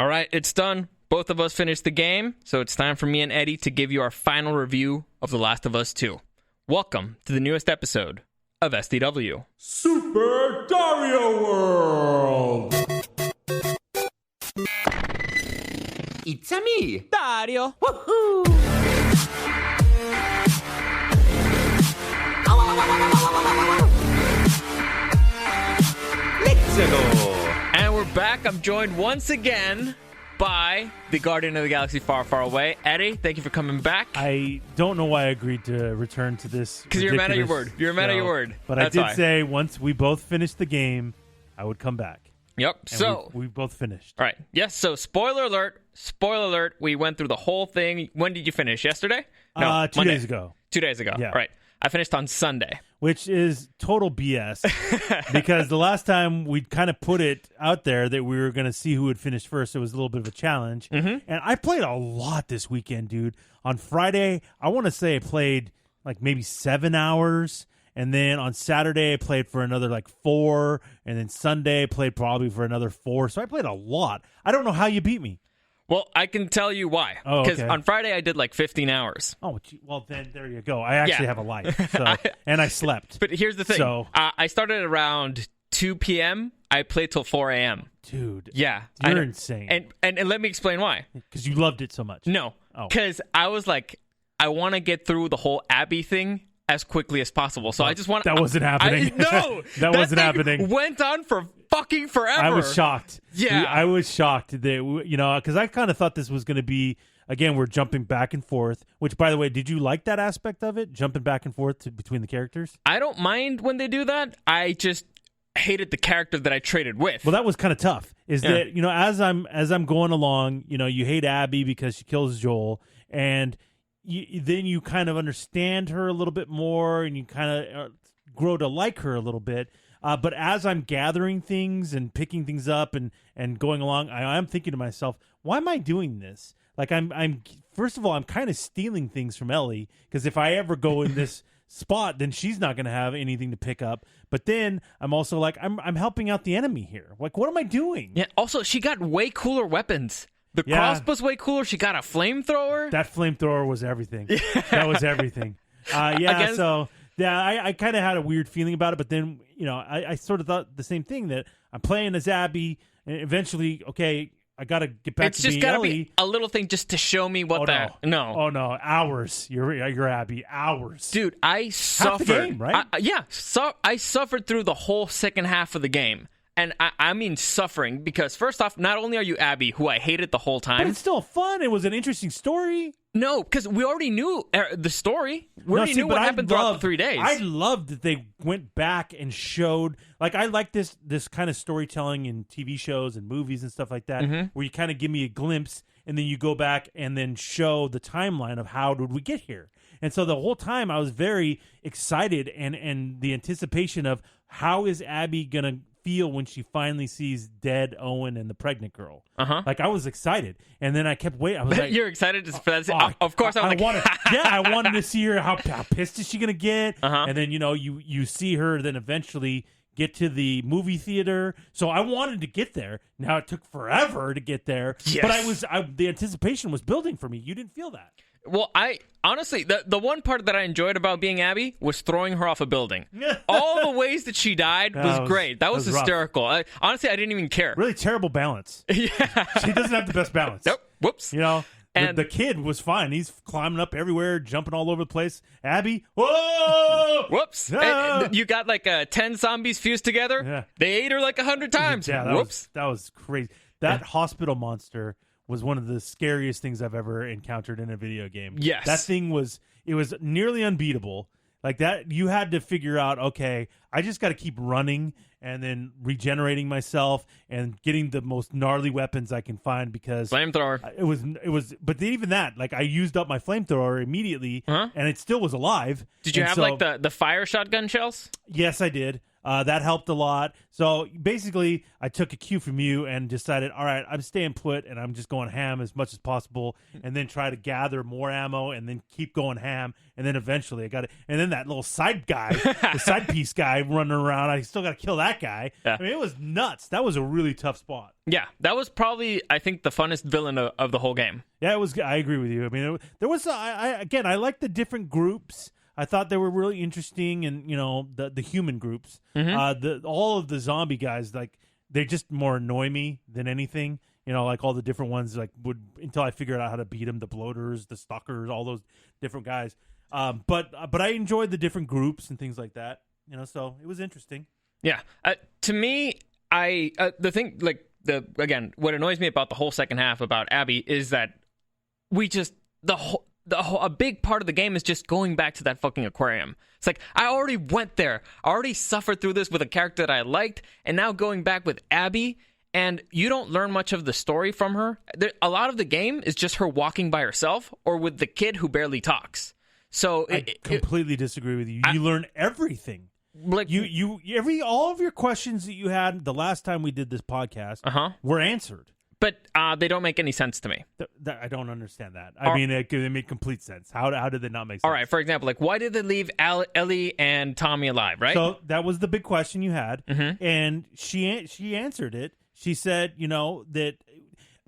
All right, it's done. Both of us finished the game, so it's time for me and Eddie to give you our final review of The Last of Us 2. Welcome to the newest episode of SDW. Super Dario World! It's a me, Dario! Woohoo! Let's go! And we're back. I'm joined once again by the Guardian of the Galaxy Far, Far Away. Eddie, thank you for coming back. I don't know why I agreed to return to this. Because you're a man of your word. You're a man of your word. But That's I did why. say once we both finished the game, I would come back. Yep. And So, we both finished. all right. Yes. So, spoiler alert. Spoiler alert. We went through the whole thing. When did you finish? Yesterday? No, 2 Monday. days ago. 2 days ago. Yeah. All right. I finished on Sunday. Which is total BS because the last time we kind of put it out there that we were going to see who would finish first, it was a little bit of a challenge. And I played a lot this weekend, dude. On Friday, I want to say I played like maybe 7 hours. And then on Saturday, I played for another like 4. And then Sunday, I played probably for another 4. So I played a lot. I don't know how you beat me. Well, I can tell you why. Oh, Because okay. on Friday, I did like 15 hours. Oh, well, then there you go. I actually Yeah. have a life. So, and I slept. But here's the thing. So- I started around 2 p.m. I played till 4 a.m. Dude, Yeah. you're I know. insane. And let me explain why. Because you loved it so much. No. Oh. Because I was like, I want to get through the whole Abby thing as quickly as possible. So I just want That wasn't happening. No. That wasn't thing happening. Went on for fucking forever. I was shocked. Yeah. I was shocked that, because I kind of thought this was going to be, again, we're jumping back and forth, which, by the way, did you like that aspect of it? Jumping back and forth between the characters? I don't mind when they do that. I just hated the character that I traded with. Well, that was kind of tough. Is Yeah. that, as I'm going along, you hate Abby because she kills Joel, and then you kind of understand her a little bit more, and you kind of grow to like her a little bit. But as I'm gathering things and picking things up and going along, I'm thinking to myself, why am I doing this? Like I'm first of all, I'm kind of stealing things from Ellie, because if I ever go in this spot, then she's not going to have anything to pick up. But then I'm also like, I'm helping out the enemy here. Like, what am I doing? Yeah. Also, she got way cooler weapons. The Yeah. crossbow's way cooler. She got a flamethrower. That flamethrower was everything. That was everything. Again- So yeah, I kind of had a weird feeling about it, but then I sort of thought the same thing, that I'm playing as Abby, and eventually, okay, I got to get back It's to just being gotta Ellie. be a little thing just to show me what No. Oh no, hours. You're Abby. Hours. Dude, I suffered. game, right? I suffered through the whole second half of the game. And I mean suffering, because first off, not only are you Abby, who I hated the whole But time. it's still fun. It was an interesting story. No, because we already knew the story. We already knew but what happened throughout the 3 days. I loved that they went back and showed, like, I like this kind of storytelling in TV shows and movies and stuff like that, Mm-hmm. where you kind of give me a glimpse and then you go back and then show the timeline of how did we get here. And so the whole time I was very excited and the anticipation of how is Abby going to feel when she finally sees dead Owen and the pregnant girl. Uh-huh. Like, I was excited. And then I kept waiting. I was like, You're excited for that? Of course, I was like, wanted, I wanted to see her. How pissed is she gonna get? Uh-huh. And then you see her then eventually get to the movie theater. So I wanted to get there. Now it took forever to get there. Yes. But the anticipation was building for me. You didn't feel that. Well, I honestly, the one part that I enjoyed about being Abby was throwing her off a building. All the ways that she died was great. That was rough. hysterical. Honestly, I didn't even care. Really terrible balance. Yeah. She doesn't have the best balance. Nope. Whoops. And the kid was fine. He's climbing up everywhere, jumping all over the place. Abby, whoa! Whoops. Ah! And you got like 10 zombies fused together. Yeah. They ate her like 100 times. Yeah, Whoops. that was crazy. That hospital monster was one of the scariest things I've ever encountered in a video game. Yes. That thing was nearly unbeatable. Like that, you had to figure out, okay, I just got to keep running and then regenerating myself and getting the most gnarly weapons I can find, because Flamethrower. it was, but even that, like, I used up my flamethrower immediately and it still was alive. Did you And have so- like the fire shotgun shells? Yes, I did. That helped a lot. So basically, I took a cue from you and decided, all right, I'm staying put and I'm just going ham as much as possible, and then try to gather more ammo and then keep going ham. And then eventually I got it. And then that little side guy, the side piece guy running around, I still got to kill that guy. Yeah. I mean, it was nuts. That was a really tough spot. Yeah, that was probably, I think, the funnest villain of the whole game. Yeah, it was. I agree with you. I mean, there was. Again, I like the different groups. I thought they were really interesting, and the human groups. All of the zombie guys, like, they just more annoy me than anything. Like all the different ones, like, would, until I figured out how to beat them. The bloaters, the stalkers, all those different guys. But I enjoyed the different groups and things like that. So it was interesting. Yeah, to me, the thing, like, again, what annoys me about the whole second half about Abby is that a big part of the game is just going back to that fucking aquarium. It's like, I already went there. I already suffered through this with a character that I liked, and now going back with Abby, and you don't learn much of the story from her. A lot of the game is just her walking by herself or with the kid who barely talks. So I completely disagree with you. You learn everything. Like all of your questions that you had the last time we did this podcast were answered. But they don't make any sense to me. I don't understand that. I mean, it made complete sense. How did they not make sense? All right, for example, like, why did they leave Ellie and Tommy alive, right? So that was the big question you had, and she answered it. She said, that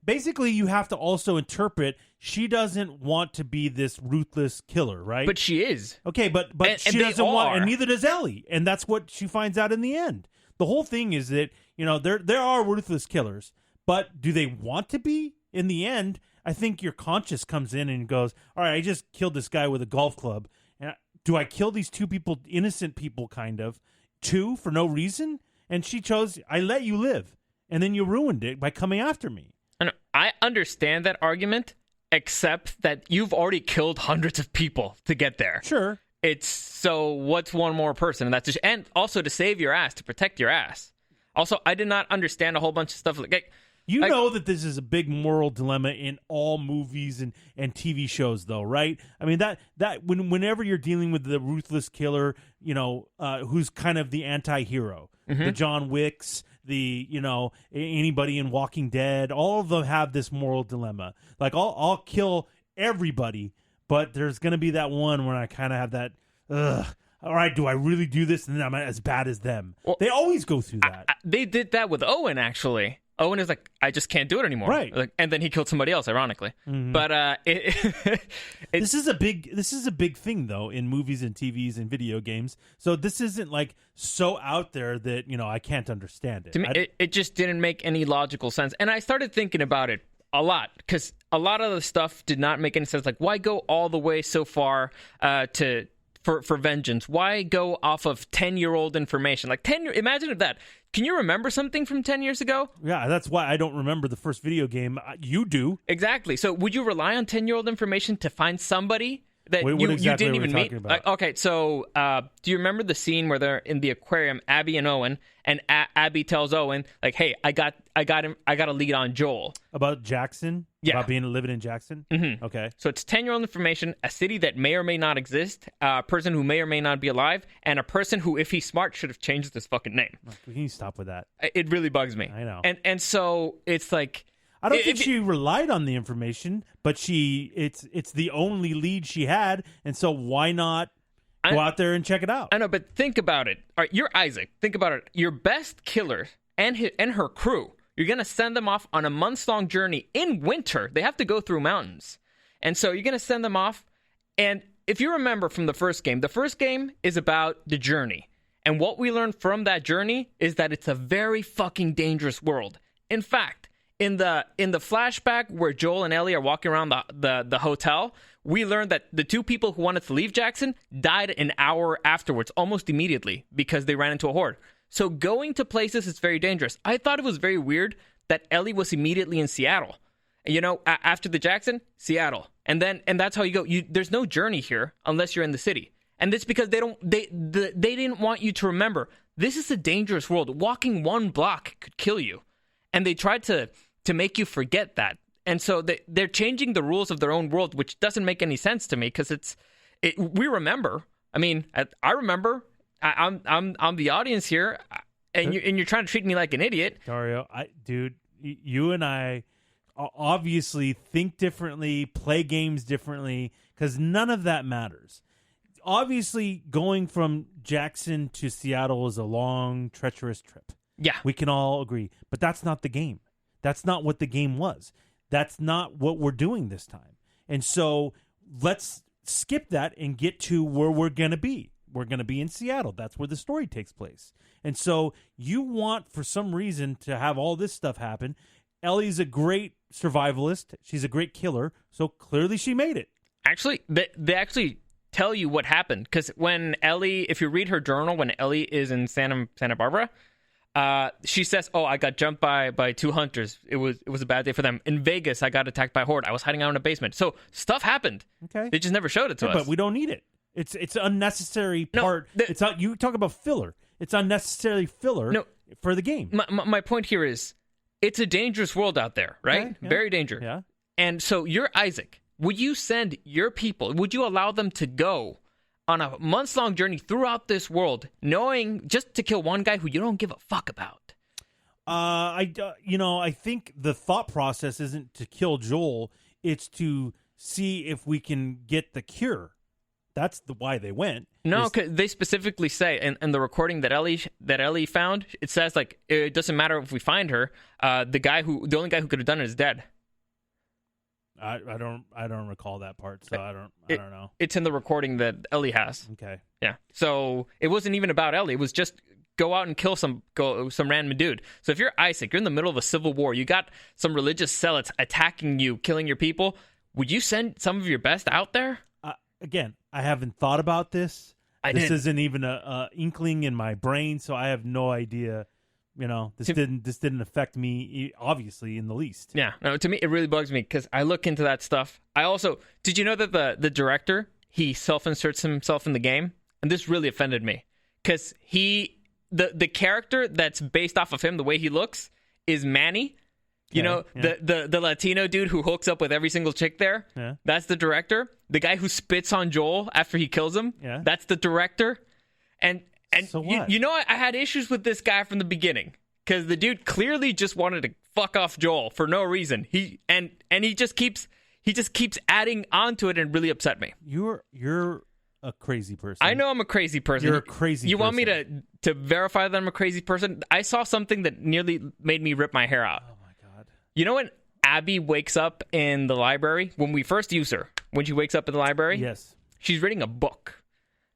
basically you have to also interpret she doesn't want to be this ruthless killer, right? But she is. Okay, but she doesn't want, and neither does Ellie, and that's what she finds out in the end. The whole thing is that, there are ruthless killers. But do they want to be? In the end, I think your conscience comes in and goes, all right, I just killed this guy with a golf club. And do I kill these two people, innocent people, kind of, two, for no reason? And she chose, I let you live. And then you ruined it by coming after me. And I understand that argument, except that you've already killed hundreds of people to get there. Sure. So what's one more person? And also to save your ass, to protect your ass. Also, I did not understand a whole bunch of stuff. You know that this is a big moral dilemma in all movies and TV shows, though, right? I mean, whenever you're dealing with the ruthless killer, who's kind of the anti-hero, the John Wicks, anybody in Walking Dead, all of them have this moral dilemma. Like, I'll kill everybody, but there's going to be that one where I kind of have that, all right, do I really do this? And then I'm as bad as them. Well, they always go through that. They did that with Owen, actually. Owen is like, I just can't do it anymore. Right. And then he killed somebody else, ironically. But this is a big thing, though, in movies and TVs and video games. So this isn't like so out there that, I can't understand it. To me, it just didn't make any logical sense. And I started thinking about it a lot, because a lot of the stuff did not make any sense. Like, why go all the way so far for vengeance? Why go off of 10-year-old information? Like, imagine if that. Can you remember something from 10 years ago? Yeah, that's why I don't remember the first video game. You do. Exactly. So would you rely on 10-year-old information to find somebody that you didn't even meet? Okay, so do you remember the scene where they're in the aquarium, Abby and Owen, and Abby tells Owen, like, hey, I got a lead on Joel. About Jackson? Yeah. About living in Jackson? Mm-hmm. Okay. So it's 10-year-old information, a city that may or may not exist, a person who may or may not be alive, and a person who, if he's smart, should have changed his fucking name. Can you stop with that? It really bugs me. I know. And so it's like, I don't think she relied on the information, but it's the only lead she had, and so why not go out there and check it out? I know, but think about it. All right, you're Isaac. Think about it. Your best killer and her crew, you're going to send them off on a months-long journey in winter. They have to go through mountains. And so you're going to send them off, and if you remember from the first game is about the journey. And what we learned from that journey is that it's a very fucking dangerous world. In fact, in the flashback where Joel and Ellie are walking around the hotel, we learned that the two people who wanted to leave Jackson died an hour afterwards, almost immediately, because they ran into a horde. So going to places is very dangerous. I thought it was very weird that Ellie was immediately in Seattle. After the Jackson, Seattle. And that's how you go. There's no journey here unless you're in the city. And it's because they didn't want you to remember, this is a dangerous world. Walking one block could kill you. And they tried to make you forget that. And so they're changing the rules of their own world, which doesn't make any sense to me, because we remember. I mean, I remember I'm the audience here, and you're trying to treat me like an idiot. Dario, dude, you and I obviously think differently, play games differently, because none of that matters. Obviously, going from Jackson to Seattle is a long, treacherous trip. Yeah. We can all agree. But that's not the game. That's not what the game was. That's not what we're doing this time. And so let's skip that and get to where we're going to be. We're going to be in Seattle. That's where the story takes place. And so you want, for some reason, to have all this stuff happen. Ellie's a great survivalist. She's a great killer. So clearly she made it. Actually, they actually tell you what happened. Because when Ellie, if you read her journal, when Ellie is in Santa Barbara, she says, "Oh, I got jumped by 2 hunters. It was a bad day for them. In Vegas, I got attacked by a horde. I was hiding out in a basement." So stuff happened. Okay, they just never showed it to us. But we don't need it. It's unnecessary part. It's not. You talk about filler. It's unnecessary filler for the game. My point here is, it's a dangerous world out there, right? Okay, yeah. Very dangerous. Yeah. And so you're Isaac. Would you send your people? Would you allow them to go on a months-long journey throughout this world, knowing just to kill one guy who you don't give a fuck about? I think the thought process isn't to kill Joel; it's to see if we can get the cure. That's why they went. No, cause they specifically say in the recording that Ellie found, it says like it doesn't matter if we find her. The only guy who could have done it is dead. I don't recall that part, so I don't know. It's in the recording that Ellie has. Okay. Yeah. So it wasn't even about Ellie. It was just go out and kill some random dude. So if you're Isaac, you're in the middle of a civil war. You got some religious zealots attacking you, killing your people. Would you send some of your best out there? Again, I haven't thought about this. This isn't even a inkling in my brain, so I have no idea. This didn't affect me obviously in the least. Yeah, no. To me, it really bugs me because I look into that stuff. I also did you know that the director he self-inserts himself in the game, and this really offended me because the character that's based off of him, the way he looks, is Manny. The Latino dude who hooks up with every single chick there. Yeah. That's the director. The guy who spits on Joel after he kills him. Yeah. That's the director. And so what? I had issues with this guy from the beginning because the dude clearly just wanted to fuck off Joel for no reason. He just keeps adding onto it and really upset me. You're a crazy person. I know I'm a crazy person. You're a crazy person. You want me to verify that I'm a crazy person? I saw something that nearly made me rip my hair out. Oh my God. You know when Abby wakes up in the library? When we first use her, when she wakes up in the library? Yes. She's reading a book.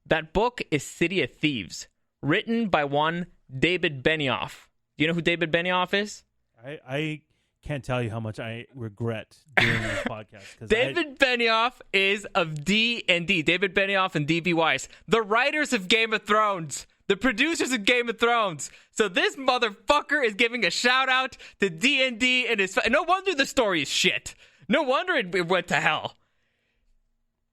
That book is City of Thieves, written by one David Benioff. Do you know who David Benioff is? I can't tell you how much I regret doing this podcast. David Benioff is of D&D. David Benioff and D.B. Weiss, the writers of Game of Thrones, the producers of Game of Thrones. So this motherfucker is giving a shout out to D&D and his. No wonder the story is shit. No wonder it went to hell.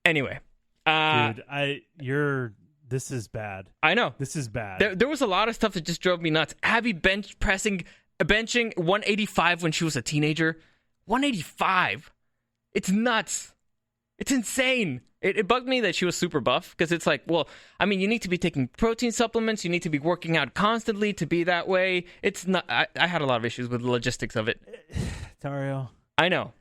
Anyway, dude, this is bad. I know this is bad. There was a lot of stuff that just drove me nuts. Abby benching 185 when she was a teenager. 185. It's nuts. It's insane. It bugged me that she was super buff because it's like, well, I mean, you need to be taking protein supplements. You need to be working out constantly to be that way. It's not. I had a lot of issues with the logistics of it. Dario, I know.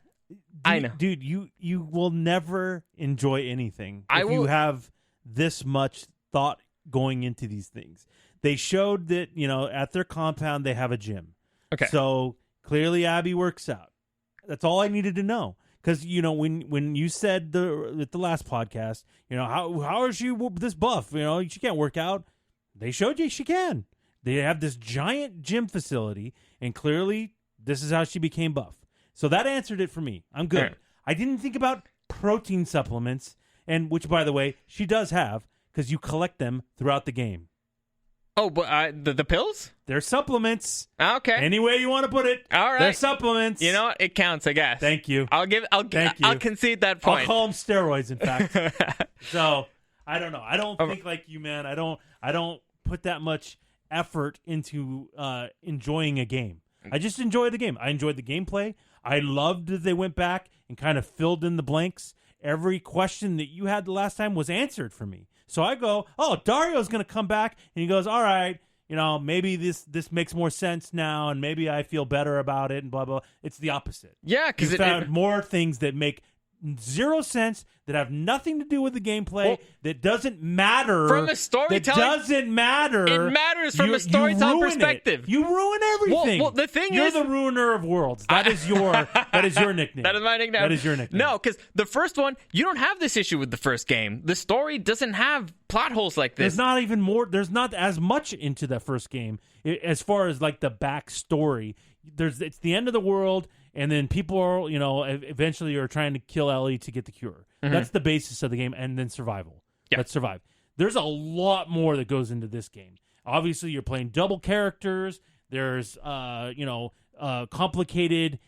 Dude, you will never enjoy anything if you have this much thought going into these things. They showed that, at their compound they have a gym. Okay. So clearly Abby works out. That's all I needed to know. Because, when you said at the last podcast, how is she this buff? She can't work out. They showed you she can. They have this giant gym facility, and clearly this is how she became buff. So that answered it for me. I'm good. Right. I didn't think about protein supplements, and which, by the way, she does have because you collect them throughout the game. Oh, but the pills? They're supplements. Okay. Any way you want to put it. All right. They're supplements. You know what? It counts, I guess. Thank you. I'll concede that point. I'll call them steroids, in fact. So I don't know. I don't think like you, man. I don't put that much effort into enjoying a game. I just enjoy the game. I enjoyed the gameplay. I loved that they went back and kind of filled in the blanks. Every question that you had the last time was answered for me. So I go, oh, Dario's going to come back, and he goes, all right, maybe this makes more sense now, and maybe I feel better about it, and blah, blah. It's the opposite. Yeah, because it found more things that make zero sense, that have nothing to do with the gameplay, that doesn't matter. From a storytelling... That doesn't matter. It matters from a storytelling perspective. You ruin everything. Well, the thing You're is... the ruiner of worlds. That is your nickname. That is my nickname. That is your nickname. No, because the first one, you don't have this issue with the first game. The story doesn't have plot holes like this. There's not as much into that first game as far as like the backstory. It's the end of the world, and then people are, eventually are trying to kill Ellie to get the cure. Mm-hmm. That's the basis of the game, and then survival. Yeah. Let's survive. There's a lot more that goes into this game. Obviously, you're playing double characters. There's, complicated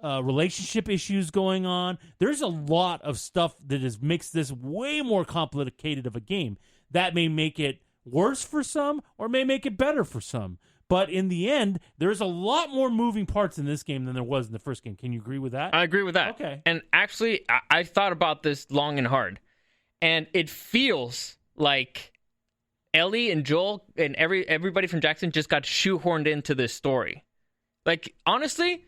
relationship issues going on. There's a lot of stuff that makes this way more complicated of a game. That may make it worse for some, or may make it better for some. But in the end, there's a lot more moving parts in this game than there was in the first game. Can you agree with that? I agree with that. Okay. And actually, I thought about this long and hard. And it feels like Ellie and Joel and everybody from Jackson just got shoehorned into this story. Like, honestly,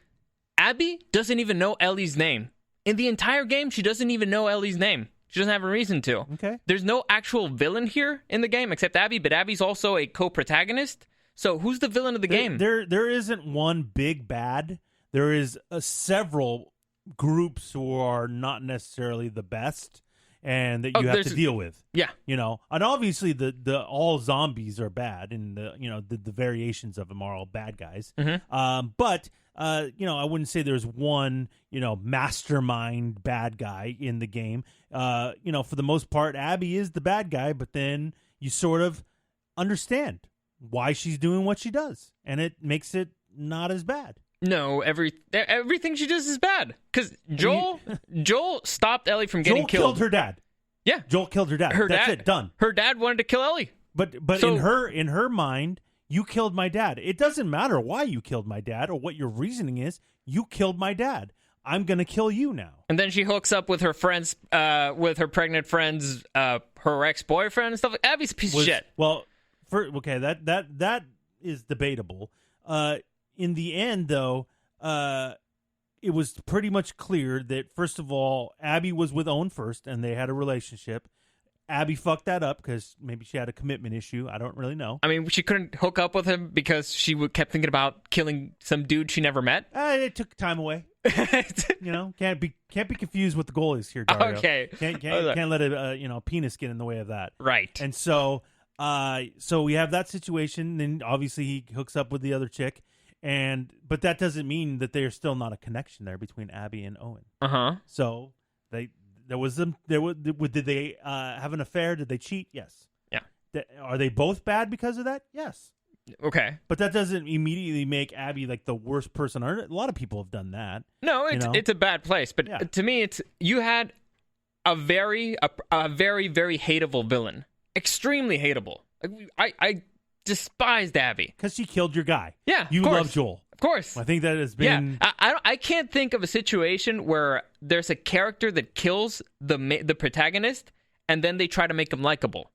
Abby doesn't even know Ellie's name. In the entire game, she doesn't even know Ellie's name. She doesn't have a reason to. Okay. There's no actual villain here in the game except Abby, but Abby's also a co-protagonist. So who's the villain of the game? There isn't one big bad. There is several groups who are not necessarily the best, and that you have to deal with. Yeah, and obviously the all zombies are bad, and the variations of them are all bad guys. Mm-hmm. But I wouldn't say there's one mastermind bad guy in the game. For the most part, Abby is the bad guy, but then you sort of understand why she's doing what she does, and it makes it not as bad. No, everything she does is bad. Because Joel stopped Ellie from getting killed. Joel killed her dad. Yeah, Joel killed her dad. That's it. Done. Her dad wanted to kill Ellie. But so, in her mind, you killed my dad. It doesn't matter why you killed my dad or what your reasoning is. You killed my dad. I'm gonna kill you now. And then she hooks up with her friends, with her pregnant friends, her ex-boyfriend and stuff. Abby's a piece of shit. Well. That is debatable. In the end, though, it was pretty much clear that, first of all, Abby was with Owen first, and they had a relationship. Abby fucked that up because maybe she had a commitment issue. I don't really know. I mean, she couldn't hook up with him because she kept thinking about killing some dude she never met. It took time away. Can't be confused what the goal is here, Dario. Okay, can't let a penis get in the way of that. Right. And so. So we have that situation. Then obviously he hooks up with the other chick, but that doesn't mean that there's still not a connection there between Abby and Owen. So did they have an affair? Did they cheat? Yes. Yeah. Are they both bad because of that? Yes. Okay. But that doesn't immediately make Abby like the worst person on earth. A lot of people have done that. No, it's a bad place. But to me, you had a very very hateable villain. Extremely hateable. I despised Abby because she killed your guy. Yeah, you love Joel. Of course, I think that has been. Yeah, I can't think of a situation where there's a character that kills the protagonist and then they try to make him likable.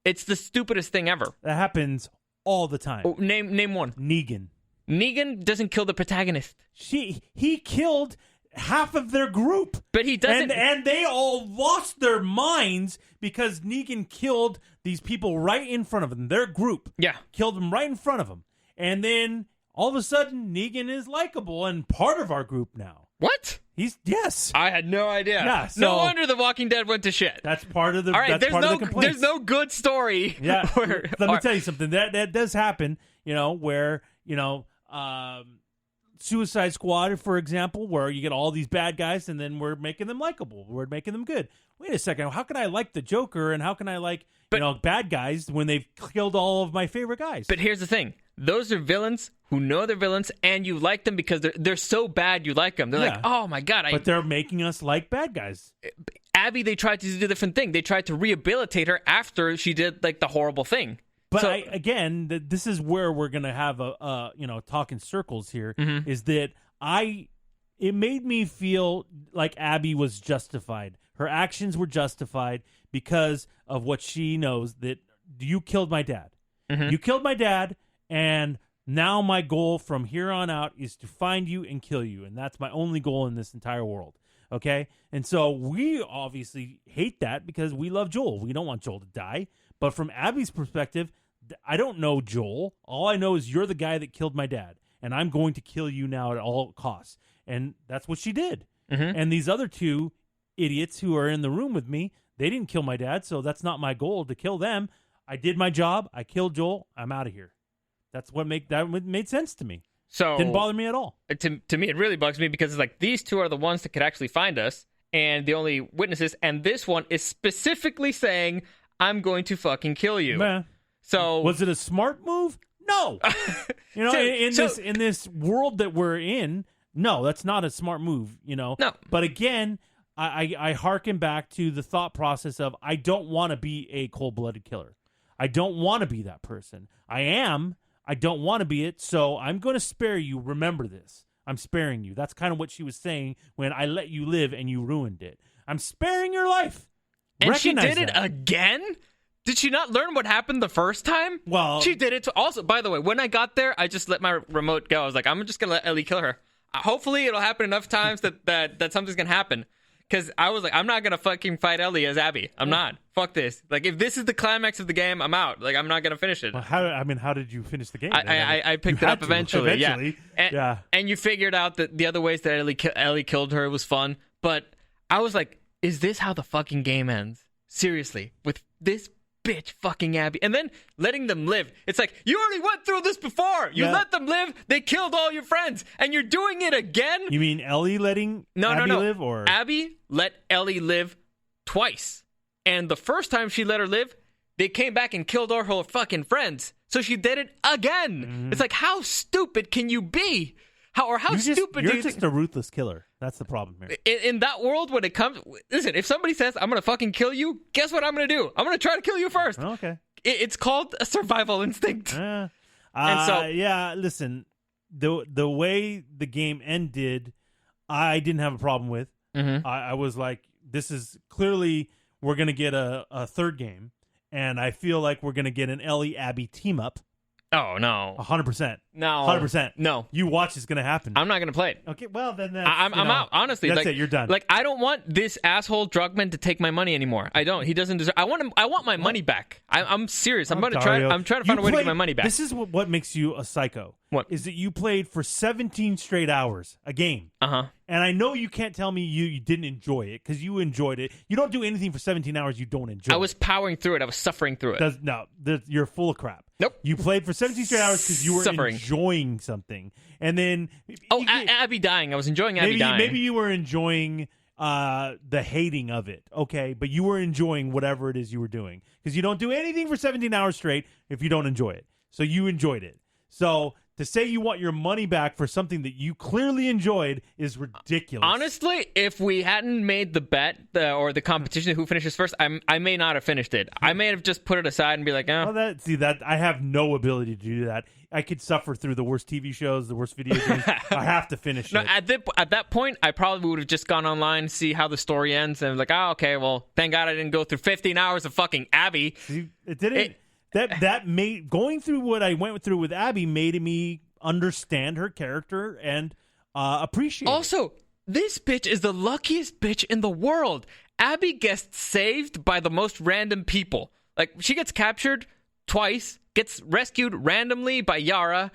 It's the stupidest thing ever. That happens all the time. Oh, name one. Negan. Negan doesn't kill the protagonist. He killed half of their group. But he doesn't. And they all lost their minds because Negan killed these people right in front of them. Their group. Yeah. Killed them right in front of them. And then all of a sudden, Negan is likable and part of our group now. What? Yes. I had no idea. Yeah, so, no wonder The Walking Dead went to shit. That's part of the. All right, that's part of the complaints. There's no good story. Yeah. Let me tell you something. That does happen. Where Suicide Squad, for example, where you get all these bad guys and then we're making them likable. We're making them good. Wait a second. How can I like the Joker and how can I like bad guys when they've killed all of my favorite guys? But here's the thing. Those are villains who know they're villains and you like them because they're so bad you like them. They're like, oh my God. But they're making us like bad guys. Abby, they tried to do a different thing. They tried to rehabilitate her after she did like the horrible thing. But this is where we're going to have a talk in circles here, is that it made me feel like Abby was justified Her actions were justified because of what she knows, that you killed my dad. Mm-hmm. You killed my dad, and now my goal from here on out is to find you and kill you, and that's my only goal in this entire world. Okay? And so we obviously hate that because we love Joel. We don't want Joel to die. But from Abby's perspective, I don't know Joel. All I know is you're the guy that killed my dad, and I'm going to kill you now at all costs. And that's what she did. Mm-hmm. And these other two idiots who are in the room with me, they didn't kill my dad, so that's not my goal to kill them. I did my job. I killed Joel. I'm out of here. That made sense to me. So didn't bother me at all. To me, it really bugs me because it's like these two are the ones that could actually find us, and the only witnesses. And this one is specifically saying, "I'm going to fucking kill you." Man. So Was it a smart move? No. In this world that we're in, no, that's not a smart move. No. But again, I hearken back to the thought process of I don't want to be a cold-blooded killer. I don't want to be that person. I don't want to be it, so I'm going to spare you. Remember this. I'm sparing you. That's kind of what she was saying when I let you live and you ruined it. I'm sparing your life. And Recognize she did it that. again? Did she not learn what happened the first time? Well, she did it. Also, by the way, when I got there, I just let my remote go. I was like, I'm just going to let Ellie kill her. Hopefully, it'll happen enough times that something's going to happen. Because I was like, I'm not going to fucking fight Ellie as Abby. I'm not. Fuck this. Like, if this is the climax of the game, I'm out. Like, I'm not going to finish it. Well, how did you finish the game? I picked it up eventually. Yeah. And you figured out that the other ways that Ellie killed her was fun. But I was like, is this how the fucking game ends? Seriously. With this bitch fucking Abby. And then letting them live. It's like, you already went through this before. You let them live. They killed all your friends. And you're doing it again? You mean Ellie letting Abby live? Or Abby let Ellie live twice. And the first time she let her live, they came back and killed all her fucking friends. So she did it again. Mm-hmm. It's like, how stupid can you be? How stupid you're do you just a ruthless killer. That's the problem here. In that world, when it comes... Listen, if somebody says, I'm going to fucking kill you, guess what I'm going to do? I'm going to try to kill you first. Okay. It's called a survival instinct. And so... listen, the way the game ended, I didn't have a problem with. Mm-hmm. I was like, this is clearly... We're going to get a third game, and I feel like we're going to get an Ellie-Abby team-up. Oh, no. 100%. No. 100%. No. You watch it's going to happen. I'm not going to play it. Okay, well, then that's... I'm out. Honestly. That's it. You're done. Like, I don't want this asshole drugman to take my money anymore. I don't. He doesn't deserve... I want my money back. I'm serious. I'm trying to find a way to get my money back. This is what makes you a psycho. What? Is that you played for 17 straight hours a game. Uh-huh. And I know you can't tell me you didn't enjoy it, because you enjoyed it. You don't do anything for 17 hours you don't enjoy. I was powering through it. I was suffering through it. You're full of crap. Nope. You played for 17 straight hours because you were enjoying something. And then... Abby dying. I was enjoying Abby dying. Maybe you were enjoying the hating of it, okay? But you were enjoying whatever it is you were doing. Because you don't do anything for 17 hours straight if you don't enjoy it. So you enjoyed it. So... to say you want your money back for something that you clearly enjoyed is ridiculous. Honestly, if we hadn't made the bet or the competition of who finishes first, I may not have finished it. I may have just put it aside and be like, oh. Well, that I have no ability to do that. I could suffer through the worst TV shows, the worst video games. I have to finish it. At that point, I probably would have just gone online, see how the story ends, and like, oh, okay, well, thank God I didn't go through 15 hours of fucking Abby. See, it didn't... That made going through what I went through with Abby made me understand her character and appreciate also, this bitch is the luckiest bitch in the world. Abby gets saved by the most random people. Like, she gets captured twice, gets rescued randomly by Yara.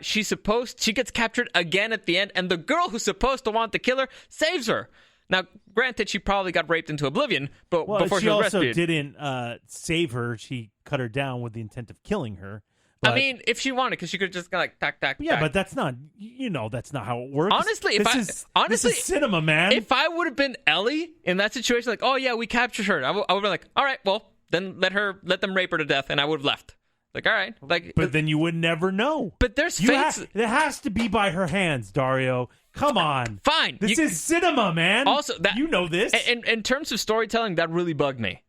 She gets captured again at the end, and the girl who's supposed to want to kill her saves her. Now, granted, she probably got raped into oblivion, but before she was rescued. She also didn't save her. She cut her down with the intent of killing her. But, I mean, if she wanted, because she could just go like, tack. Yeah, but that's not, that's not how it works. Honestly, this is cinema, man. If I would have been Ellie in that situation, like, oh yeah, we captured her, I would have been like, all right, well, then let them rape her to death, and I would have left. Like, all right. Like, but then you would never know. But there's fates. It has to be by her hands, Dario. Come on. Fine. This is cinema, man. Also, you know this. In terms of storytelling, that really bugged me.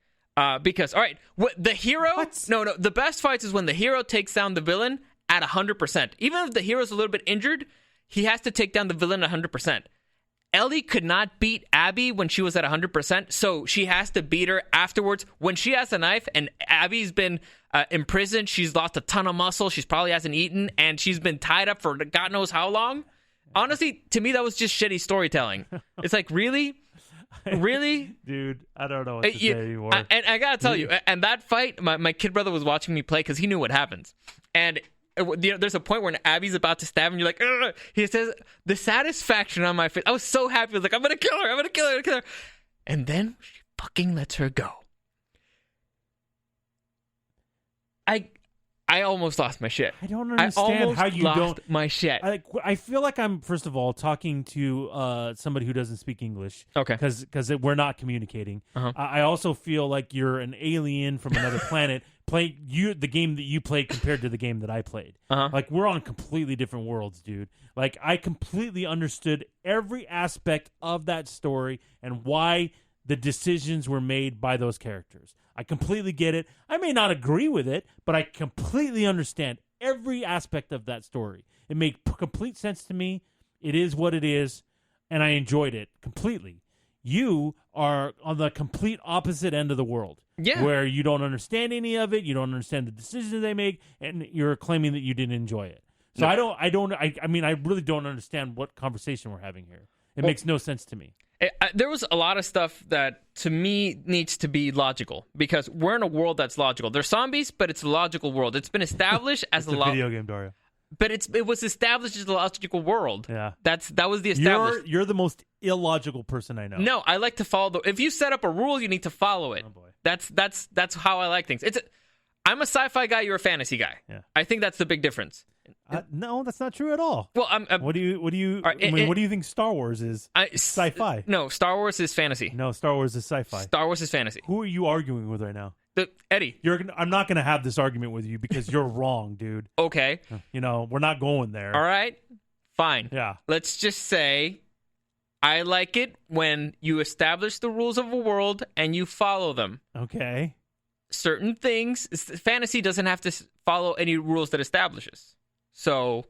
Because, all right, the hero... What? No, the best fights is when the hero takes down the villain at 100%. Even if the hero's a little bit injured, he has to take down the villain at 100%. Ellie could not beat Abby when she was at 100%, so she has to beat her afterwards. When she has a knife and Abby's been imprisoned, she's lost a ton of muscle, she probably hasn't eaten, and she's been tied up for God knows how long. Honestly, to me, that was just shitty storytelling. It's like, really? Really? Dude, I don't know what to say anymore. And I gotta tell you, and that fight, my kid brother was watching me play because he knew what happens. And there's a point when Abby's about to stab him, you're like, ugh. He says, the satisfaction on my face, I was so happy. I was like, I'm gonna kill her, I'm gonna kill her, I'm gonna kill her. And then she fucking lets her go. I almost lost my shit. I don't understand how you don't my shit. I feel like I'm, first of all, talking to somebody who doesn't speak English. Okay. Because we're not communicating. Uh-huh. I also feel like you're an alien from another planet playing the game that you played compared to the game that I played. Uh-huh. Like, we're on completely different worlds, dude. Like, I completely understood every aspect of that story and why the decisions were made by those characters. I completely get it. I may not agree with it, but I completely understand every aspect of that story. It made complete sense to me. It is what it is, and I enjoyed it completely. You are on the complete opposite end of the world, where you don't understand any of it, you don't understand the decisions they make, and you're claiming that you didn't enjoy it. So no. I mean, I really don't understand what conversation we're having here. It makes no sense to me. There was a lot of stuff that, to me, needs to be logical, because we're in a world that's logical. They're zombies, but it's a logical world. It's been established as a video game, Dario. But it was established as a logical world. Yeah, that was the established. You're the most illogical person I know. No, I like to follow if you set up a rule, you need to follow it. Oh boy, that's how I like things. I'm a sci-fi guy. You're a fantasy guy. Yeah. I think that's the big difference. No, that's not true at all. Well, what do you think Star Wars is? Sci-fi. No, Star Wars is fantasy. No, Star Wars is sci-fi. Star Wars is fantasy. Who are you arguing with right now? Eddie. I'm not going to have this argument with you because you're wrong, dude. Okay. We're not going there. All right. Fine. Yeah. Let's just say I like it when you establish the rules of a world and you follow them. Okay. Certain things, fantasy doesn't have to follow any rules that establishes. So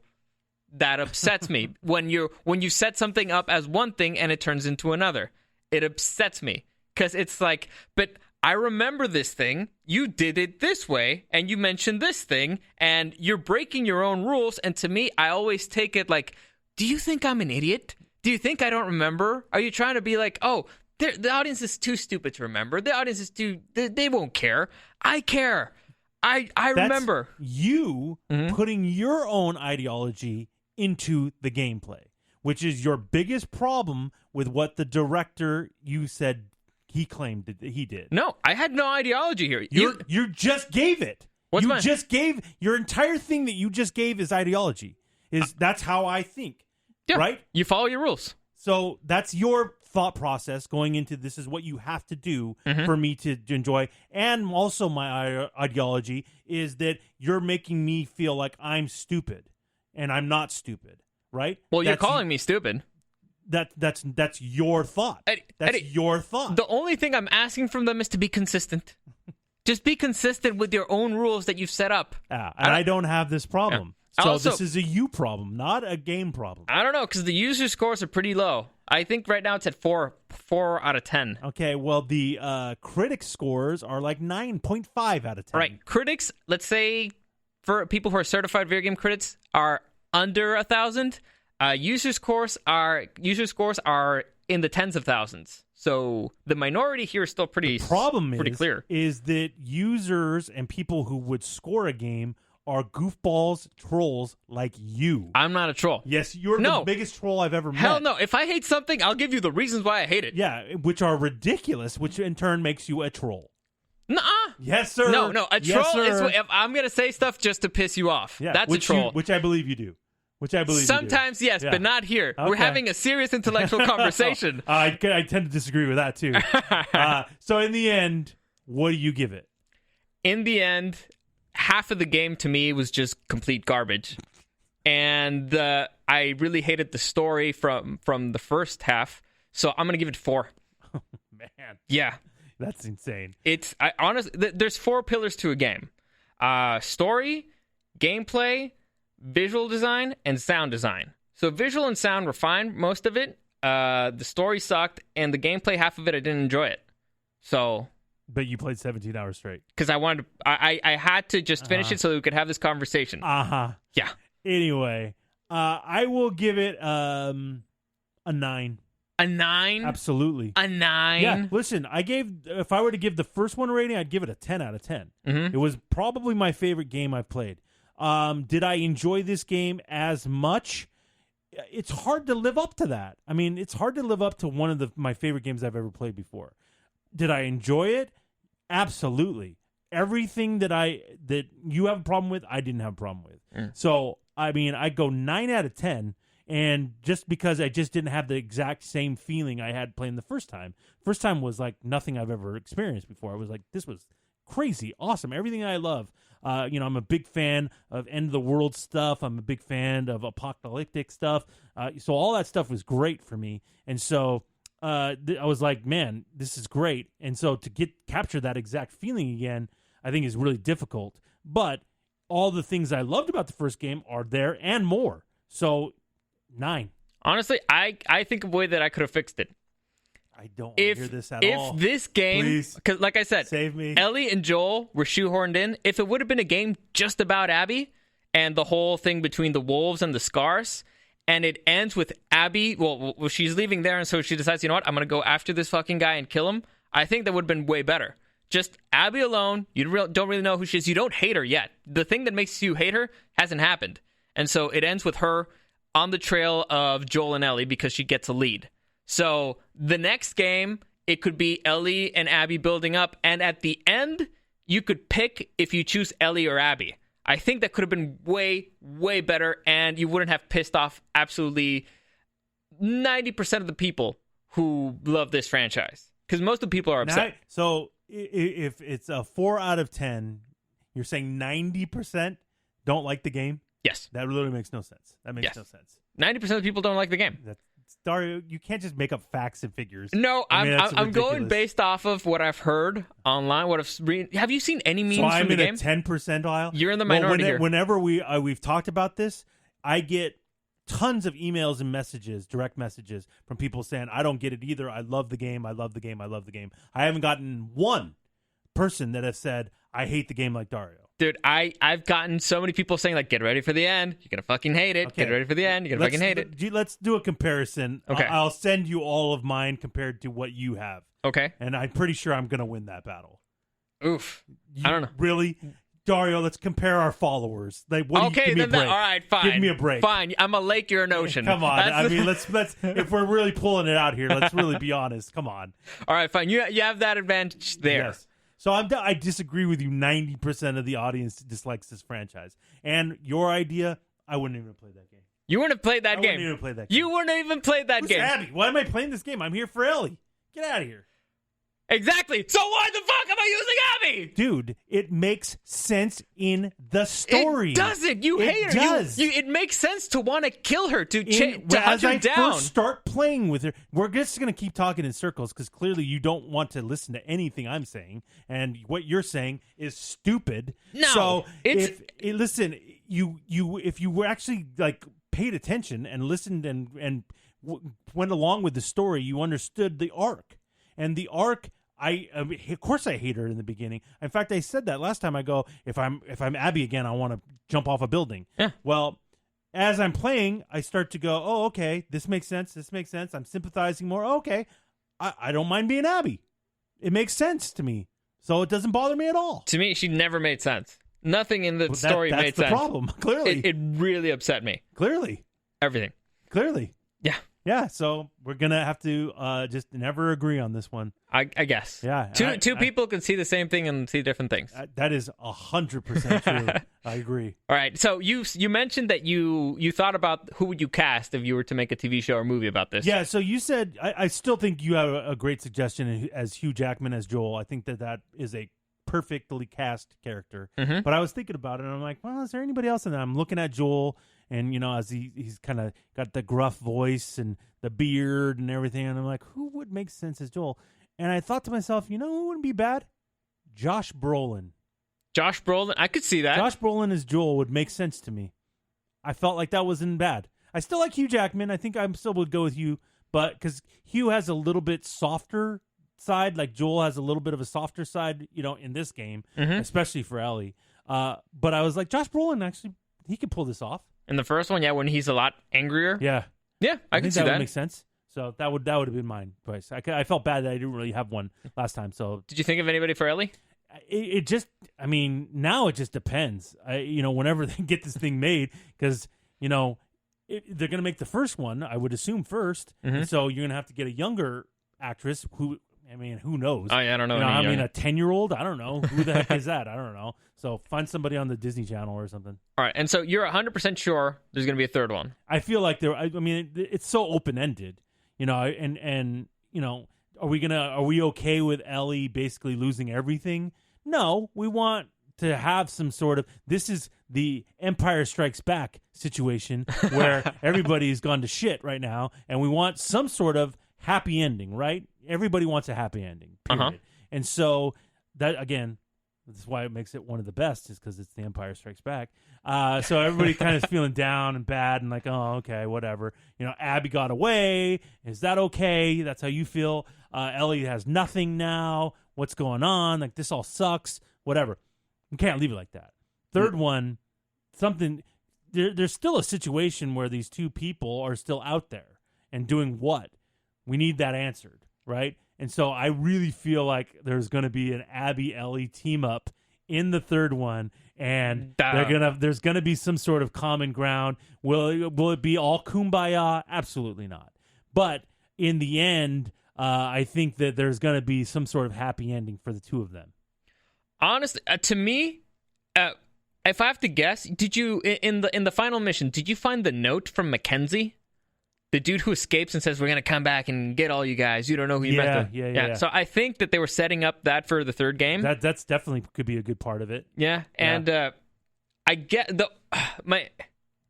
that upsets me when you set something up as one thing and it turns into another. It upsets me because it's like, but I remember this thing. You did it this way, and you mentioned this thing, and you're breaking your own rules. And to me, I always take it like, do you think I'm an idiot? Do you think I don't remember? Are you trying to be like, oh, the audience is too stupid to remember. The audience is they won't care. I care. I remember. You putting your own ideology into the gameplay, which is your biggest problem with what the director you said he claimed that he did. No, I had no ideology here. You just gave it. Just gave your entire thing that you just gave is ideology. That's how I think. Yeah, right? You follow your rules. So that's your thought process going into this is what you have to do for me to enjoy. And also my ideology is that you're making me feel like I'm stupid, and I'm not stupid, right? Well, you're calling me stupid. That's your thought. Eddie, your thought. The only thing I'm asking from them is to be consistent. Just be consistent with your own rules that you've set up. And I don't have this problem. Yeah. So also, this is a you problem, not a game problem. I don't know, because the user scores are pretty low. I think right now it's at 4 out of 10. Okay, well, the critic scores are like 9.5 out of 10. All right, critics, let's say for people who are certified video game critics, are under 1,000. User scores are in the tens of thousands. So the minority here is still pretty clear. Is that users and people who would score a game are goofballs, trolls like you. I'm not a troll. Yes, you're the biggest troll I've ever met. Hell no. If I hate something, I'll give you the reasons why I hate it. Yeah, which are ridiculous, which in turn makes you a troll. Nuh-uh. Yes, sir. No. A troll is if I'm going to say stuff just to piss you off. Yeah, that's a troll. Which I believe you do. Sometimes, yes, but not here. Okay. We're having a serious intellectual conversation. I tend to disagree with that, too. So in the end, what do you give it? In the end, half of the game to me was just complete garbage. And I really hated the story from the first half. So I'm going to give it 4. Oh, man. Yeah. That's insane. Honestly, there's 4 pillars to a game. Story, gameplay, visual design, and sound design. So visual and sound were fine, most of it. the story sucked, and the gameplay, half of it, I didn't enjoy it. So, But you played 17 hours straight. because I wanted, I had to just finish it so we could have this conversation. Yeah. Anyway, I will give it a 9. A 9? Absolutely. A 9? Yeah, listen, if I were to give the first one a rating, I'd give it a 10 out of 10. Mm-hmm. It was probably my favorite game I've played. Did I enjoy this game as much? It's hard to live up to that. I mean, it's hard to live up to one of my favorite games I've ever played before. Did I enjoy it? Absolutely. Everything that you have a problem with, I didn't have a problem with. So, I mean, I go 9 out of 10. And just because I just didn't have the exact same feeling I had playing the first time. First time was like nothing I've ever experienced before. I was like, this was crazy, awesome, everything I love. I'm a big fan of end of the world stuff. I'm a big fan of apocalyptic stuff. So all that stuff was great for me. And so I was like, man, this is great. And so to capture that exact feeling again, I think is really difficult. But all the things I loved about the first game are there and more. So 9. Honestly, I think of a way that I could have fixed it. I don't want to hear this at all. If this game, because like I said, save me. Ellie and Joel were shoehorned in. If it would have been a game just about Abby and the whole thing between the wolves and the scars, and it ends with Abby, well, she's leaving there, and so she decides, you know what, I'm going to go after this fucking guy and kill him, I think that would have been way better. Just Abby alone, you don't really know who she is. You don't hate her yet. The thing that makes you hate her hasn't happened. And so it ends with her on the trail of Joel and Ellie because she gets a lead. So the next game, it could be Ellie and Abby building up. And at the end, you could pick if you choose Ellie or Abby. I think that could have been way, way better. And you wouldn't have pissed off absolutely 90% of the people who love this franchise. Because most of the people are upset. So if it's a 4 out of 10, you're saying 90% don't like the game? Yes. That literally makes no sense. That makes no sense. 90% of the people don't like the game. Dario, you can't just make up facts and figures. No, I'm going ridiculous. based off of what I've heard online. What I've have you seen any memes from the game? So I'm in a 10 percentile. You're in the minority here. Whenever we've talked about this, I get tons of emails and messages, direct messages from people saying, I don't get it either. I love the game. I love the game. I love the game. I haven't gotten one person that has said, I hate the game like Dario. Dude, I've gotten so many people saying, like, get ready for the end. You're going to fucking hate it. Okay. Get ready for the end. You're going to fucking hate it. Let's do a comparison. Okay. I'll send you all of mine compared to what you have. Okay. And I'm pretty sure I'm going to win that battle. Oof. I don't know. Really? Dario, let's compare our followers. Like, what do you, give me a break. All right, fine. Give me a break. Fine. I'm a lake, you're an ocean. Come on. I mean, let's if we're really pulling it out here, let's really be honest. Come on. All right, fine. You have that advantage there. Yes. So I disagree with you. 90% of the audience dislikes this franchise. And your idea, I wouldn't even play that game. You wouldn't have played that game. I wouldn't even play that game. You wouldn't even play that game. Abby? Why am I playing this game? I'm here for Ellie. Get out of here. Exactly. So why the fuck am I using Abby? Dude, it makes sense in the story. It doesn't. You hate her. Does. It makes sense to want to kill her, to hunt as her I down. first start playing with her, we're just going to keep talking in circles because clearly you don't want to listen to anything I'm saying, and what you're saying is stupid. No, so it's listen, if you were actually like paid attention and listened and went along with the story, you understood the arc, and the arc. Of course I hate her in the beginning. In fact, I said that last time. I go, if I'm Abby again, I want to jump off a building. Yeah. Well, as I'm playing, I start to go, oh, okay, this makes sense. This makes sense. I'm sympathizing more. Okay, I don't mind being Abby. It makes sense to me, so it doesn't bother me at all. To me, she never made sense. Nothing in the story made sense. That's the problem. Clearly, it really upset me. Clearly, everything. Clearly, yeah. Yeah, so we're going to have to just never agree on this one. I guess. Yeah. Two people can see the same thing and see different things. That is 100% true. I agree. All right. So you mentioned that you thought about who would you cast if you were to make a TV show or movie about this. Yeah, so you said, I still think you have a great suggestion as Hugh Jackman as Joel. I think that is a perfectly cast character. Mm-hmm. But I was thinking about it, and I'm like, well, is there anybody else? And I'm looking at Joel, and, as he's kind of got the gruff voice and the beard and everything, and I'm like, who would make sense as Joel? And I thought to myself, who wouldn't be bad? Josh Brolin. Josh Brolin? I could see that. Josh Brolin as Joel would make sense to me. I felt like that wasn't bad. I still like Hugh Jackman. I think I still would go with you, but because Hugh has a little bit softer side, like Joel has a little bit of a softer side, in this game, especially for Ellie. But I was like, Josh Brolin actually, he could pull this off. In the first one, when he's a lot angrier. Yeah, I can see that. That would make sense. So that would have been mine choice. I felt bad that I didn't really have one last time. So did you think of anybody for Ellie? It just, now it just depends. Whenever they get this thing made, because they're going to make the first one, I would assume first. And so you're going to have to get a younger actress who knows? Oh, yeah, I don't know. A 10-year-old? I don't know. Who the heck is that? I don't know. So find somebody on the Disney Channel or something. All right, and so you're 100% sure there's going to be a third one. I feel like it's so open-ended, and are we okay with Ellie basically losing everything? No, we want to have some sort of, this is the Empire Strikes Back situation where everybody's gone to shit right now, and we want some sort of happy ending, right? Everybody wants a happy ending, period. And so that, again, that's why it makes it one of the best, is because it's the Empire Strikes Back. So everybody kind of is feeling down and bad and like, oh, okay, whatever. Abby got away. Is that okay? That's how you feel. Ellie has nothing now. What's going on? Like, this all sucks. Whatever. We can't leave it like that. Third one, there's still a situation where these two people are still out there and doing what? We need that answered, right? And so I really feel like there's going to be an Abby-Ellie team up in the third one, and there's going to be some sort of common ground. Will it be all kumbaya? Absolutely not. But in the end, I think that there's going to be some sort of happy ending for the two of them. Honestly, to me, if I have to guess, did you in the final mission? Did you find the note from Mackenzie? The dude who escapes and says, we're going to come back and get all you guys. You don't know who you met with. Yeah. So I think that they were setting up that for the third game. That's definitely could be a good part of it. Yeah. And I get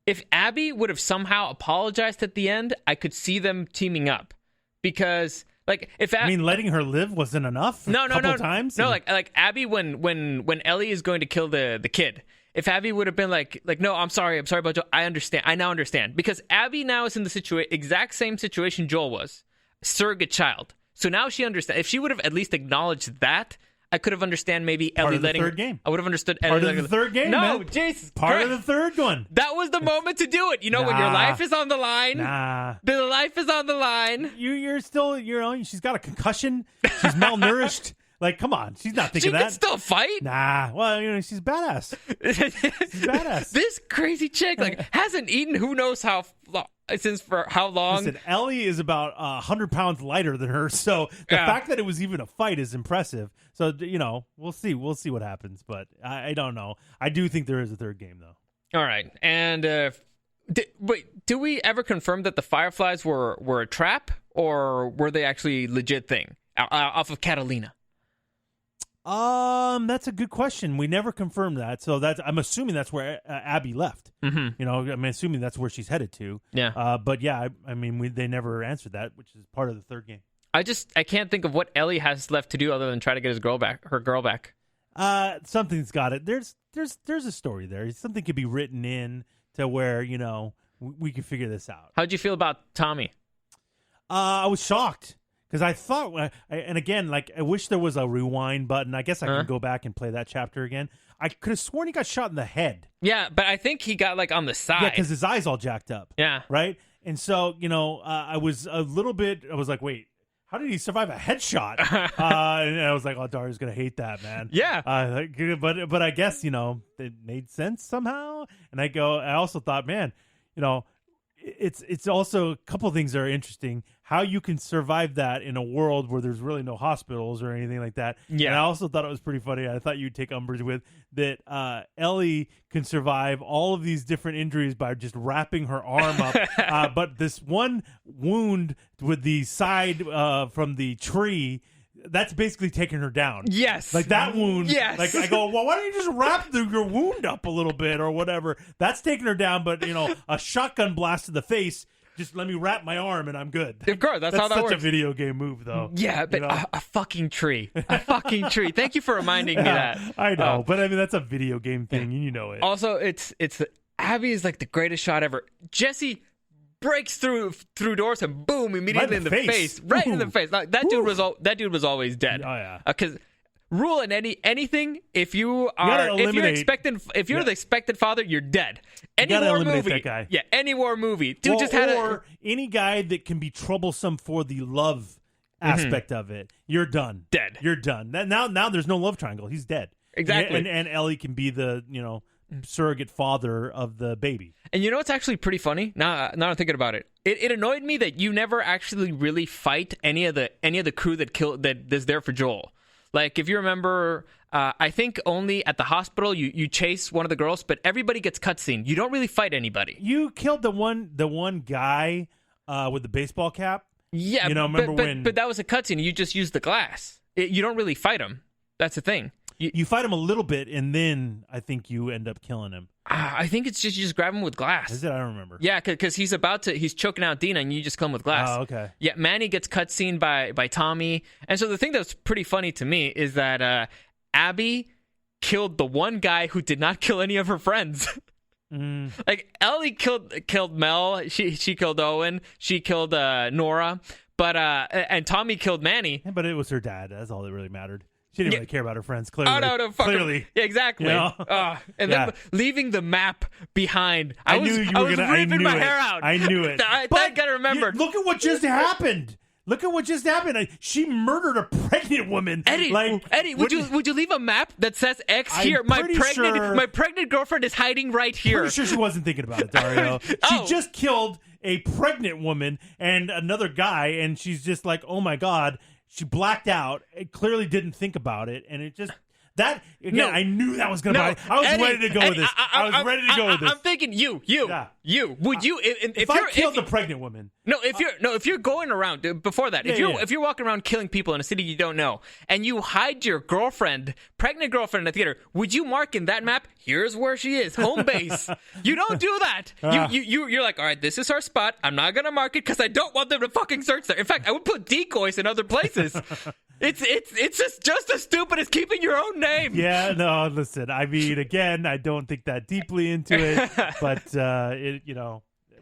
if Abby would have somehow apologized at the end, I could see them teaming up. Because, like, if letting her live wasn't enough? No. Times? No, like Abby, when Ellie is going to kill the kid, if Abby would have been like, no, I'm sorry about Joel. I now understand. Because Abby now is in the exact same situation Joel was. Surrogate child. So now she understands. If she would have at least acknowledged that, I could have understand maybe Ellie letting... Part of the third game. I would have understood Ellie letting... Part of the third game, No, man. Jesus Part Christ. of the third one. That was the moment to do it. When your life is on the line. Nah. The life is on the line. You're still, she's got a concussion. She's malnourished. Like, come on. She's not thinking that. She can still fight. Nah. Well, she's badass. She's badass. This crazy chick, hasn't eaten who knows how for how long. Listen, Ellie is about 100 pounds lighter than her, so the fact that it was even a fight is impressive. So, we'll see. We'll see what happens, but I don't know. I do think there is a third game, though. All right. And do we ever confirm that the Fireflies were a trap, or were they actually a legit thing off of Catalina? That's a good question. We never confirmed that, so I'm assuming that's where Abby left. Mm-hmm. I'm assuming that's where she's headed to. Yeah. But yeah, they never answered that, which is part of the third game. I can't think of what Ellie has left to do other than try to get her girl back. Something's got it. There's a story there. Something could be written in to where we can figure this out. How'd you feel about Tommy? I was shocked. Because I thought, and again, I wish there was a rewind button. I guess I can go back and play that chapter again. I could have sworn he got shot in the head. Yeah, but I think he got on the side. Yeah, because his eye's all jacked up. Yeah. Right? And so, I was I was like, wait, how did he survive a headshot? And I was like, oh, Dario's going to hate that, man. Yeah. But I guess, it made sense somehow. And I also thought, man, it's also a couple things that are interesting. How you can survive that in a world where there's really no hospitals or anything like that. Yeah. And I also thought it was pretty funny. I thought you'd take umbrage with that. Ellie can survive all of these different injuries by just wrapping her arm up. But this one wound with the side from the tree, that's basically taking her down. Yes. Like that wound. Yes. Like I go, well, why don't you just wrap your wound up a little bit or whatever? That's taking her down, but a shotgun blast to the face, just let me wrap my arm and I'm good. Of course, that's how that works. Such a video game move, though. Yeah, but a fucking tree. A fucking tree. Thank you for reminding me that. I know, but that's a video game thing, and you know it. Also, it's Abby is the greatest shot ever. Jesse breaks through doors and boom, immediately in the face. Right in the face. Like, that dude was always dead. Oh yeah. Because rule in anything, if you're the expected father, you're dead. Any gotta war eliminate movie, that guy. yeah, any war movie. Dude Well, just had or any guy that can be troublesome for the love aspect of it. You're done. Dead. You're done. Now there's no love triangle. He's dead. Exactly. And Ellie can be the surrogate father of the baby. And you know what's actually pretty funny? Now I'm thinking about it. It annoyed me that you never actually really fight any of the crew that's there for Joel. Like, if you remember, I think only at the hospital you chase one of the girls, but everybody gets cutscene. You don't really fight anybody. You killed the one guy with the baseball cap. Yeah, but that was a cutscene. You just used the glass. You don't really fight him. That's the thing. You fight him a little bit, and then I think you end up killing him. I think it's just you just grab him with glass. Is it? I don't remember. Yeah, because he's choking out Dina, and you just kill him with glass. Oh, okay. Yeah, Manny gets cutscene by Tommy, and so the thing that's pretty funny to me is that Abby killed the one guy who did not kill any of her friends. Like, Ellie killed Mel, she killed Owen, she killed Nora, but and Tommy killed Manny. Yeah, but it was her dad. That's all that really mattered. She didn't really care about her friends, clearly. Oh, no, fuck clearly. Yeah, exactly. You know? And then leaving the map behind. I was ripping my hair out. I knew it. I gotta remember. Look at what just happened. She murdered a pregnant woman. Eddie, would you leave a map that says X here? My pregnant girlfriend is hiding right here. Pretty sure she wasn't thinking about it, Dario. She just killed a pregnant woman and another guy, and she's just like, oh my God. She blacked out. It clearly didn't think about it, and it just I knew that was going to happen. I was ready to go with this. I was ready to go with this. I'm thinking you. Would you if I killed the pregnant woman? If you're going around before that, if you're walking around killing people in a city you don't know, and you hide your pregnant girlfriend in the theater, would you mark in that map? Here's where she is, home base. You don't do that. You're like, all right, this is her spot. I'm not gonna mark it because I don't want them to fucking search there. In fact, I would put decoys in other places. It's just as stupid as keeping your own name. Yeah, no, listen. I mean, again, I don't think that deeply into it, but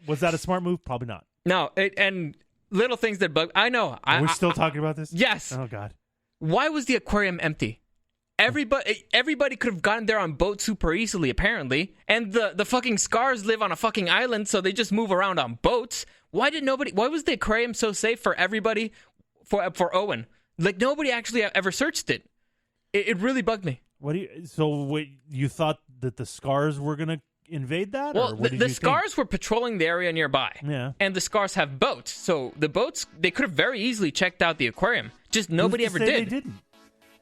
was that a smart move? Probably not. No, and little things that bug. I know. We're still talking about this? Yes. Oh God. Why was the aquarium empty? Everybody could have gotten there on boats super easily, apparently. And the fucking Scars live on a fucking island, so they just move around on boats. Why was the aquarium so safe for everybody? For Owen, like, nobody actually ever searched it. It really bugged me. You thought that the Scars were gonna invade that? Well, or the Scars were patrolling the area nearby. Yeah. And the Scars have boats, so the boats, they could have very easily checked out the aquarium. Just nobody ever did. They didn't.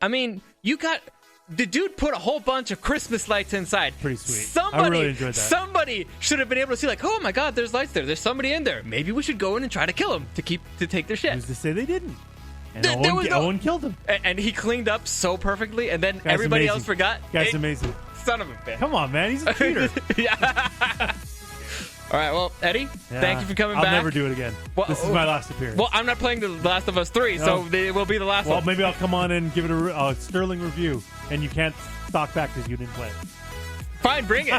I mean, the dude put a whole bunch of Christmas lights inside. Pretty sweet. I really enjoyed that. Somebody should have been able to see, like, oh my God, there's lights there. There's somebody in there. Maybe we should go in and try to kill him to take their shit. Who's to say they didn't? And Owen killed him. And he cleaned up so perfectly, and then Guy's everybody amazing. else forgot. Guy's amazing. Son of a bitch. Come on, man. He's a cheater. Yeah. All right, well, Eddie, thank you for coming back. I'll never do it again. Well, this is my last appearance. Well, I'm not playing The Last of Us 3, so it will be the last one. Well, maybe I'll come on and give it a sterling review, and you can't talk back because you didn't play it. Fine, bring it.